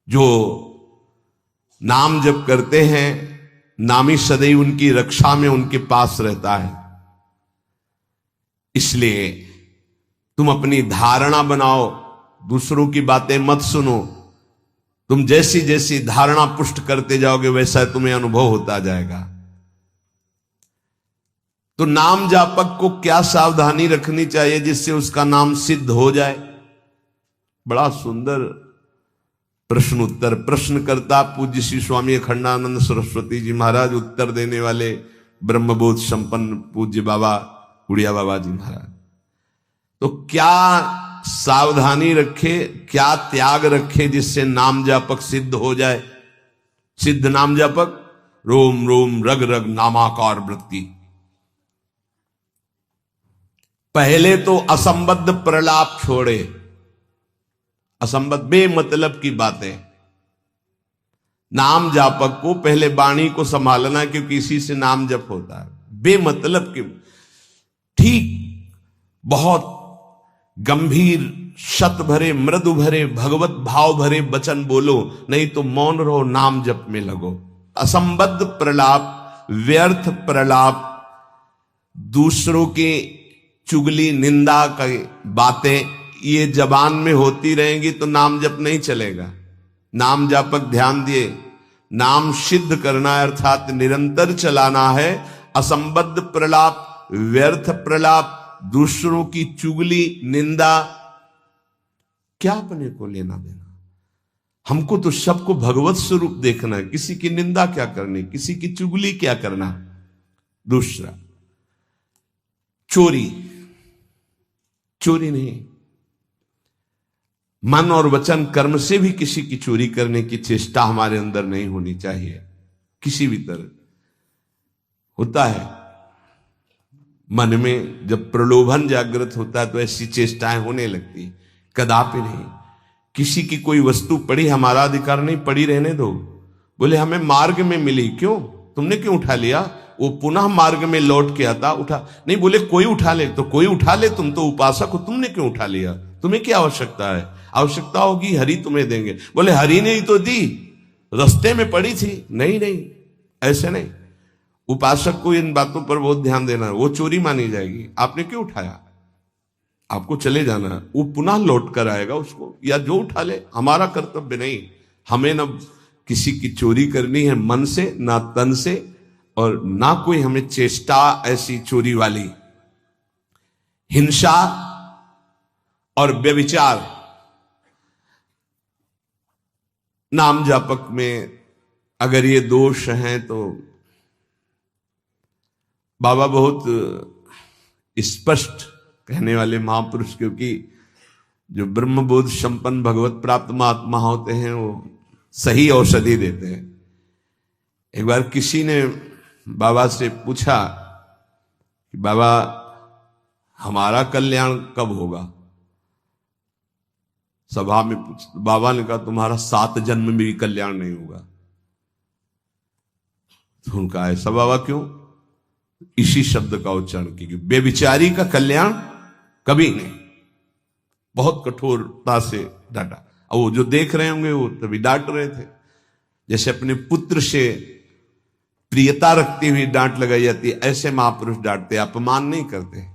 जो नाम जप करते हैं, नामी सदैव उनकी रक्षा में उनके पास रहता है। इसलिए तुम अपनी धारणा बनाओ, दूसरों की बातें मत सुनो। तुम जैसी जैसी धारणा पुष्ट करते जाओगे वैसा तुम्हें अनुभव होता जाएगा। तो नाम जापक को क्या सावधानी रखनी चाहिए जिससे उसका नाम सिद्ध हो जाए? बड़ा सुंदर प्रश्न उत्तर प्रश्न करता पूज्य श्री स्वामी अखंडानंद सरस्वती जी महाराज, उत्तर देने वाले ब्रह्मबोध संपन्न पूज्य बाबा उड़िया बाबा जी महाराज। तो क्या सावधानी रखे, क्या त्याग रखे जिससे नाम जापक सिद्ध हो जाए? सिद्ध नाम जापक रोम रोम रग रग नामाकार वृत्ति। पहले तो असंबद्ध प्रलाप छोड़े, असंबद्ध बेमतलब की बातें। नाम जापक को पहले वाणी को संभालना, क्योंकि इसी से नाम जप होता है। बेमतलब की, ठीक बहुत गंभीर शत भरे मृदु भरे भगवत भाव भरे वचन बोलो, नहीं तो मौन रहो, नाम जप में लगो। असंबद्ध प्रलाप, व्यर्थ प्रलाप, दूसरों के चुगली निंदा की बातें ये जबान में होती रहेंगी तो नाम जप नहीं चलेगा। नाम जापक ध्यान दिए, नाम सिद्ध करना है अर्थात निरंतर चलाना है। असंबद्ध प्रलाप, व्यर्थ प्रलाप, दूसरों की चुगली निंदा, क्या अपने को लेना देना? हमको तो सबको भगवत स्वरूप देखना है। किसी की निंदा क्या करनी, किसी की चुगली क्या करना। दूसरा, चोरी, चोरी नहीं, मन और वचन कर्म से भी किसी की चोरी करने की चेष्टा हमारे अंदर नहीं होनी चाहिए। किसी भी तरह होता है मन में, जब प्रलोभन जागृत होता है तो ऐसी चेष्टाएं होने लगती। कदापि नहीं। किसी की कोई वस्तु पड़ी, हमारा अधिकार नहीं, पड़ी रहने दो। बोले हमें मार्ग में मिली, क्यों, तुमने क्यों उठा लिया? वो पुनः मार्ग में लौट के आता, उठा नहीं। बोले कोई उठा ले, तो कोई उठा ले, तुम तो उपासक हो, तुमने क्यों उठा लिया? तुम्हें क्या आवश्यकता है? आवश्यकता होगी हरि तुम्हें देंगे। बोले हरि ने ही तो दी, रास्ते में पड़ी थी। नहीं नहीं, ऐसे नहीं। उपासक को इन बातों पर बहुत ध्यान देना है, वो चोरी मानी जाएगी। आपने क्यों उठाया? आपको चले जाना है, वो पुनः लौट कर आएगा उसको, या जो उठा ले। हमारा कर्तव्य नहीं, हमें न किसी की चोरी करनी है मन से, ना तन से, और ना कोई हमें चेष्टा ऐसी चोरी वाली। हिंसा और व्यभिचार नाम जापक में अगर ये दोष हैं तो बाबा बहुत स्पष्ट कहने वाले महापुरुष, क्योंकि जो ब्रह्मबोध संपन्न भगवत प्राप्त महात्मा होते हैं वो सही औषधि देते हैं। एक बार किसी ने बाबा से पूछा कि बाबा हमारा कल्याण कब होगा? सभा में पूछ, बाबा ने कहा तुम्हारा 7 जन्म में भी कल्याण नहीं होगा। तो उनका ऐसा बाबा क्यों? इसी शब्द का उच्चारण कीजिए, बेविचारी का कल्याण कभी नहीं। बहुत कठोरता से डांटा। और वो जो देख रहे होंगे वो तभी डांट रहे थे, जैसे अपने पुत्र से प्रियता रखती हुई डांट लगाई जाती है, ऐसे महापुरुष डांटते, अपमान नहीं करते।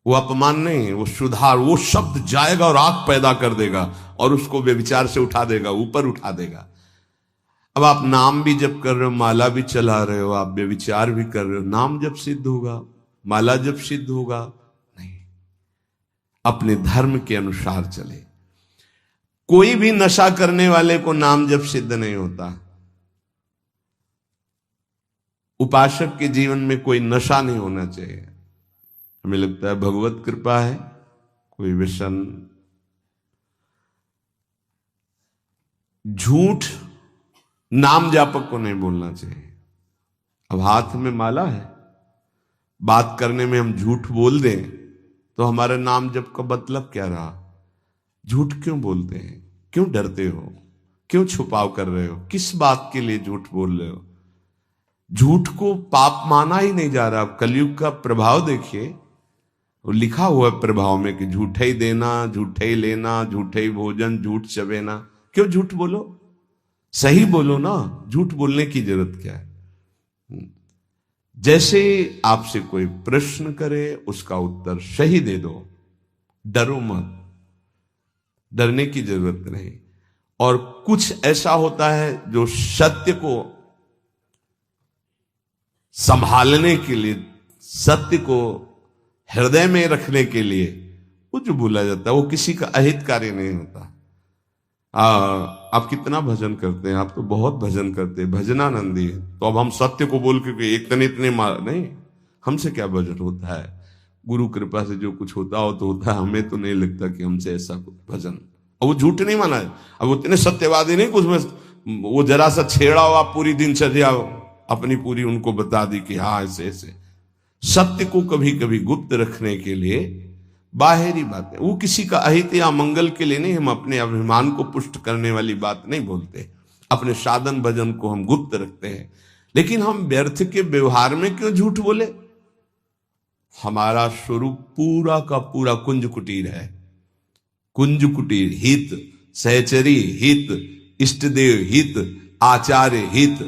वो अपमान नहीं है, वो सुधार, वो शब्द जाएगा और आग पैदा कर देगा और उसको व्यभिचार से उठा देगा, ऊपर उठा देगा। अब आप नाम भी जप कर रहे हो, माला भी चला रहे हो, आप व्यभिचार भी कर रहे हो, नाम जब सिद्ध होगा, माला जब सिद्ध होगा? नहीं। अपने धर्म के अनुसार चले। कोई भी नशा करने वाले को नाम जब सिद्ध नहीं होता। उपासक के जीवन में कोई नशा नहीं होना चाहिए। हमें लगता है भगवत कृपा है, कोई व्यसन, झूठ नाम जापक को नहीं बोलना चाहिए। अब हाथ में माला है, बात करने में हम झूठ बोल दें तो हमारे नाम जप का मतलब क्या रहा? झूठ क्यों बोलते हैं? क्यों डरते हो? क्यों छुपाव कर रहे हो? किस बात के लिए झूठ बोल रहे हो? झूठ को पाप माना ही नहीं जा रहा। अब कलयुग का प्रभाव देखिए, वो लिखा हुआ है प्रभाव में कि झूठे ही देना, झूठे ही लेना, झूठे ही भोजन, झूठ चबेना। क्यों झूठ बोलो, सही बोलो ना, झूठ बोलने की जरूरत क्या है। जैसे आपसे कोई प्रश्न करे उसका उत्तर सही दे दो, डरो मत, डरने की जरूरत नहीं। और कुछ ऐसा होता है जो सत्य को संभालने के लिए, सत्य को हृदय में रखने के लिए वो जो बोला जाता है वो किसी का अहित कार्य नहीं होता। आप कितना भजन करते हैं, आप तो बहुत भजन करते हैं, भजनानंदी है, तो अब हम सत्य को बोल के इतने मार नहीं, हमसे क्या भजन होता है। गुरु कृपा से जो कुछ होता हो तो होता है, हमें तो नहीं लगता कि हमसे ऐसा कुछ भजन। और वो झूठ नहीं माना है, अब उतने सत्यवादी नहीं कुछ में वो जरा सा छेड़ा हुआ पूरी दिनचर्या अपनी पूरी उनको बता दी कि हाँ ऐसे ऐसे। सत्य को कभी कभी गुप्त रखने के लिए बाहरी बातें, वो किसी का अहित या मंगल के लिए नहीं, हम अपने अभिमान को पुष्ट करने वाली बात नहीं बोलते, अपने साधन भजन को हम गुप्त रखते हैं। लेकिन हम व्यर्थ के व्यवहार में क्यों झूठ बोले। हमारा स्वरूप पूरा का पूरा कुंज कुटीर है, कुंज कुटीर, हित सहचरी हित, इष्टदेव हित, आचार्य हित,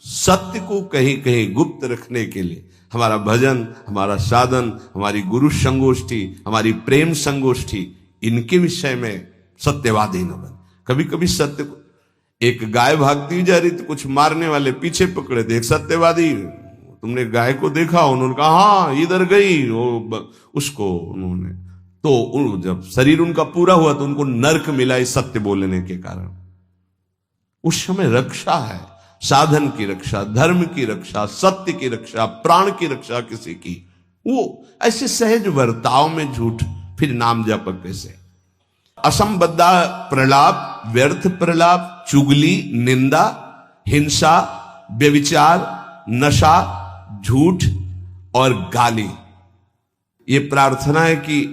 सत्य को कहीं कहीं गुप्त रखने के लिए हमारा भजन, हमारा साधन, हमारी गुरु संगोष्ठी, हमारी प्रेम संगोष्ठी, इनके विषय में सत्यवादी न बन। कभी कभी सत्य को, एक गाय भागती जा रही थी, कुछ मारने वाले पीछे पकड़े थे, एक सत्यवादी, तुमने गाय को देखा, उन्होंने कहा हाँ इधर गई, उसको उन्होंने, तो जब शरीर उनका पूरा हुआ तो उनको नरक मिला इस सत्य बोलने के कारण। उस समय रक्षा है, साधन की रक्षा, धर्म की रक्षा, सत्य की रक्षा, प्राण की रक्षा किसी की, वो ऐसे सहज वर्ताव में झूठ, फिर नाम जप कैसे। असंबद्धा प्रलाप, व्यर्थ प्रलाप, चुगली, निंदा, हिंसा, व्यभिचार, नशा, झूठ और गाली। ये प्रार्थना है कि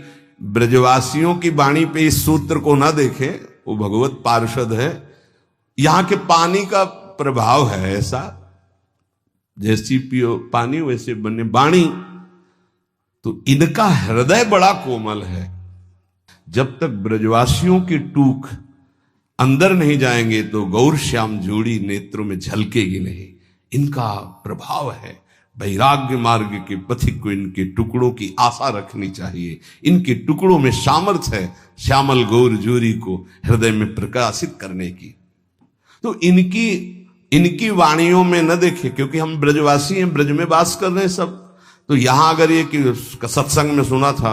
ब्रजवासियों की वाणी पे इस सूत्र को ना देखें, वो भगवत पार्षद है, यहां के पानी का प्रभाव है ऐसा, जैसी पियो पानी वैसे बने वाणी। तो इनका हृदय बड़ा कोमल है, जब तक ब्रजवासियों की टूक अंदर नहीं जाएंगे तो गौर श्याम जोड़ी नेत्रों में झलकेगी नहीं। इनका प्रभाव है, वैराग्य मार्ग के पथिक को इनके टुकड़ों की आशा रखनी चाहिए। इनके टुकड़ों में सामर्थ्य है श्यामल गौर जोरी को हृदय में प्रकाशित करने की। तो इनकी वाणियों में न देखे, क्योंकि हम ब्रजवासी हैं, ब्रज में वास कर रहे हैं सब। तो यहां अगर ये कि सत्संग में सुना था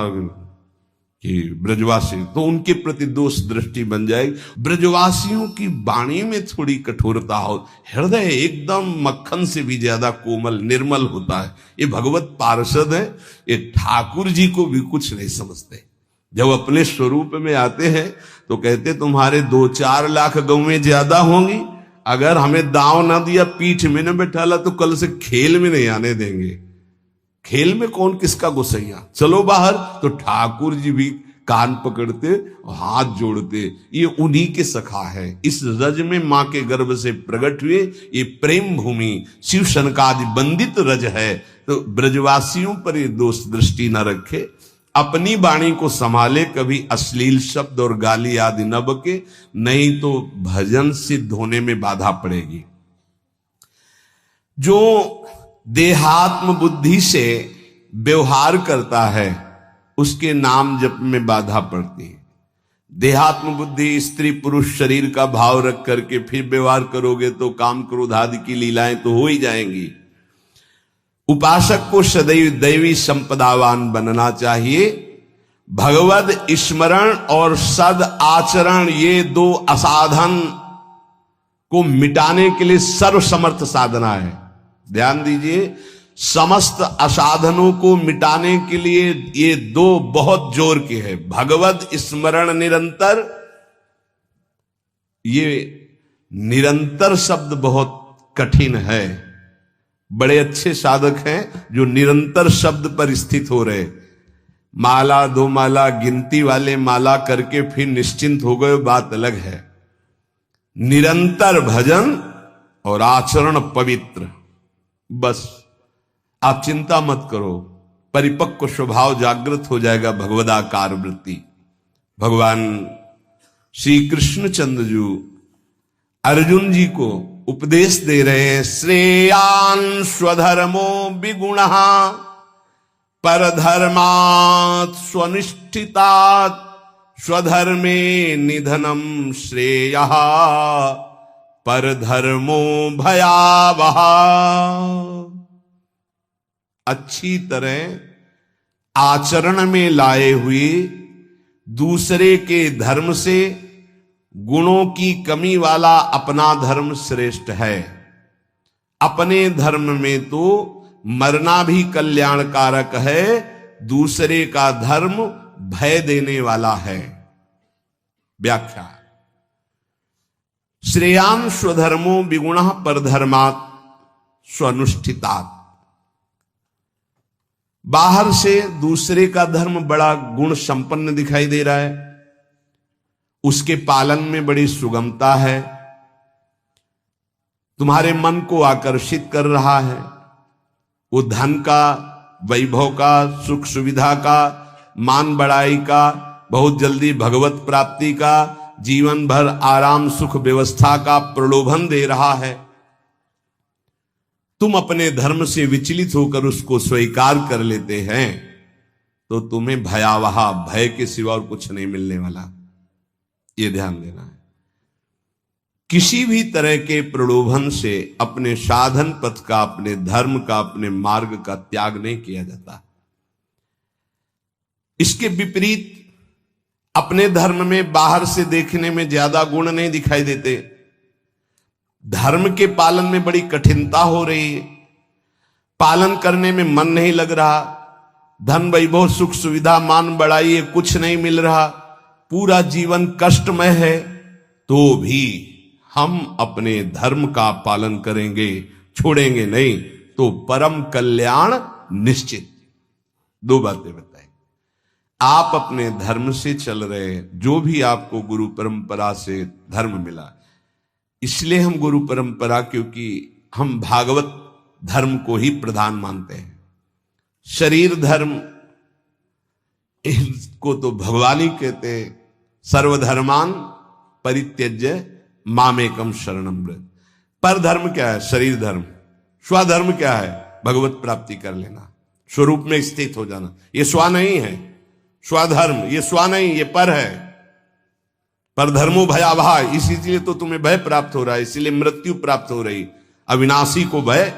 कि ब्रजवासी, तो उनके प्रति दोष दृष्टि बन जाएगी। ब्रजवासियों की वाणी में थोड़ी कठोरता हो, हृदय एकदम मक्खन से भी ज्यादा कोमल निर्मल होता है। ये भगवत पार्षद है, ये ठाकुर जी को भी कुछ नहीं समझते। जब अपने स्वरूप में आते हैं तो कहते तुम्हारे 2-4 लाख गौवें ज्यादा होंगी, अगर हमें दांव ना दिया, पीठ में न बैठाला, तो कल से खेल में नहीं आने देंगे। खेल में कौन किसका गुस्सैया, चलो बाहर। तो ठाकुर जी भी कान पकड़ते, हाथ जोड़ते, ये उन्हीं के सखा है। इस रज में मां के गर्भ से प्रकट हुए ये प्रेम भूमि शिव शनकादि बंदित रज है। तो ब्रजवासियों पर ये दोष दृष्टि न रखे, अपनी वाणी को संभाले, कभी अश्लील शब्द और गाली आदि न बके, नहीं तो भजन सिद्ध होने में बाधा पड़ेगी। जो देहात्म बुद्धि से व्यवहार करता है उसके नाम जप में बाधा पड़ती है। देहात्म बुद्धि, स्त्री पुरुष शरीर का भाव रख करके फिर व्यवहार करोगे तो काम क्रोध आदि की लीलाएं तो हो ही जाएंगी। उपासक को सदैव दैवी संपदावान बनना चाहिए। भगवद स्मरण और सद आचरण, ये 2 असाधन को मिटाने के लिए सर्वसमर्थ साधना है। ध्यान दीजिए, समस्त असाधनों को मिटाने के लिए ये 2 बहुत जोर के हैं। भगवत स्मरण निरंतर, ये निरंतर शब्द बहुत कठिन है। बड़े अच्छे साधक हैं जो निरंतर शब्द पर स्थित हो रहे। माला 2 माला गिनती वाले माला करके फिर निश्चिंत हो गए, बात अलग है। निरंतर भजन और आचरण पवित्र, बस आप चिंता मत करो, परिपक्व स्वभाव जागृत हो जाएगा, भगवदाकार वृत्ति। भगवान श्री कृष्ण चंद्र जी अर्जुन जी को उपदेश दे रहे हैं, श्रेयान स्वधर्मो विगुणः परधर्मात् स्वनिष्ठितात् स्वधर्मे निधनम श्रेयः परधर्मो भयावह। अच्छी तरह आचरण में लाए हुए दूसरे के धर्म से गुणों की कमी वाला अपना धर्म श्रेष्ठ है। अपने धर्म में तो मरना भी कल्याणकारक है, दूसरे का धर्म भय देने वाला है। व्याख्या, श्रेयान स्वधर्मो विगुणः परधर्मात् स्वनुष्ठितात्। बाहर से दूसरे का धर्म बड़ा गुण संपन्न दिखाई दे रहा है, उसके पालन में बड़ी सुगमता है, तुम्हारे मन को आकर्षित कर रहा है। वो धन का, वैभव का, सुख सुविधा का, मान बढ़ाई का, बहुत जल्दी भगवत प्राप्ति का, जीवन भर आराम सुख व्यवस्था का प्रलोभन दे रहा है। तुम अपने धर्म से विचलित होकर उसको स्वीकार कर लेते हैं तो तुम्हें भयावह, भय के सिवा और कुछ नहीं मिलने वाला। यह ध्यान देना है। किसी भी तरह के प्रलोभन से अपने साधन पथ का, अपने धर्म का, अपने मार्ग का त्याग नहीं किया जाता। इसके विपरीत अपने धर्म में बाहर से देखने में ज्यादा गुण नहीं दिखाई देते, धर्म के पालन में बड़ी कठिनता हो रही है, पालन करने में मन नहीं लग रहा, धन वैभव सुख सुविधा मान बढ़ाई ये कुछ नहीं मिल रहा, पूरा जीवन कष्टमय है, तो भी हम अपने धर्म का पालन करेंगे, छोड़ेंगे नहीं, तो परम कल्याण निश्चित। दो बातें बताई। आप अपने धर्म से चल रहे हैं, जो भी आपको गुरु परंपरा से धर्म मिला, इसलिए हम गुरु परंपरा, क्योंकि हम भागवत धर्म को ही प्रधान मानते हैं। शरीर धर्म इसको तो भगवान ही कहते हैं, सर्वधर्मान परित्यज्य मामेकम शरणम व्रज। पर धर्म क्या है? शरीर धर्म। स्वधर्म क्या है? भगवत प्राप्ति कर लेना, स्वरूप में स्थित हो जाना। ये स्व नहीं है, स्वधर्म ये स्व नहीं, ये पर है। पर धर्मो भयावह, इसीलिए तो तुम्हें भय प्राप्त हो रहा है, इसीलिए मृत्यु प्राप्त हो रही। अविनाशी को भय,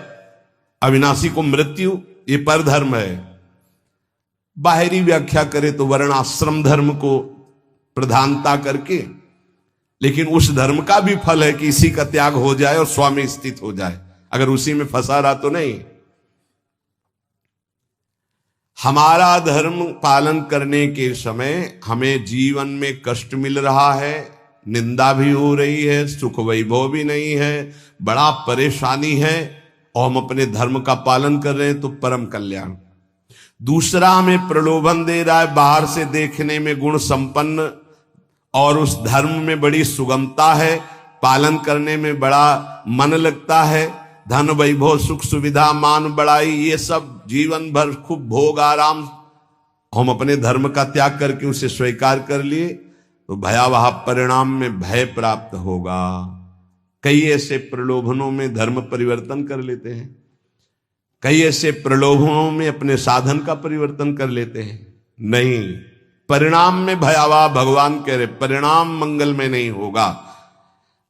अविनाशी को मृत्यु, ये पर धर्म है। बाहरी व्याख्या करें तो वर्ण आश्रम धर्म को प्रधानता करके, लेकिन उस धर्म का भी फल है कि इसी का त्याग हो जाए और स्व में स्थित हो जाए। अगर उसी में फंसा रहा तो नहीं। हमारा धर्म पालन करने के समय हमें जीवन में कष्ट मिल रहा है, निंदा भी हो रही है, सुख वैभव भी नहीं है, बड़ा परेशानी है, और हम अपने धर्म का पालन कर रहे हैं तो परम कल्याण। दूसरा हमें प्रलोभन दे रहा है, बाहर से देखने में गुण संपन्न और उस धर्म में बड़ी सुगमता है, पालन करने में बड़ा मन लगता है, धन वैभव सुख सुविधा मान बढ़ाई ये सब जीवन भर खूब भोग आराम, हम अपने धर्म का त्याग करके उसे स्वीकार कर लिए तो भयावह परिणाम में भय प्राप्त होगा। कई ऐसे प्रलोभनों में धर्म परिवर्तन कर लेते हैं, कई ऐसे प्रलोभनों में अपने साधन का परिवर्तन कर लेते हैं। नहीं, परिणाम में भयावह, भगवान कह रहे परिणाम मंगल में नहीं होगा।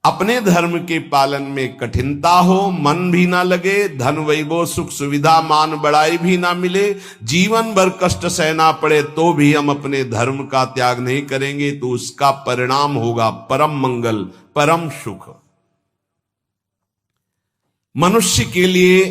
अपने धर्म के पालन में कठिनता हो, मन भी ना लगे, धन वैभव सुख सुविधा मान बढ़ाई भी ना मिले, जीवन भर कष्ट सहना पड़े, तो भी हम अपने धर्म का त्याग नहीं करेंगे, तो उसका परिणाम होगा परम मंगल, परम सुख। मनुष्य के लिए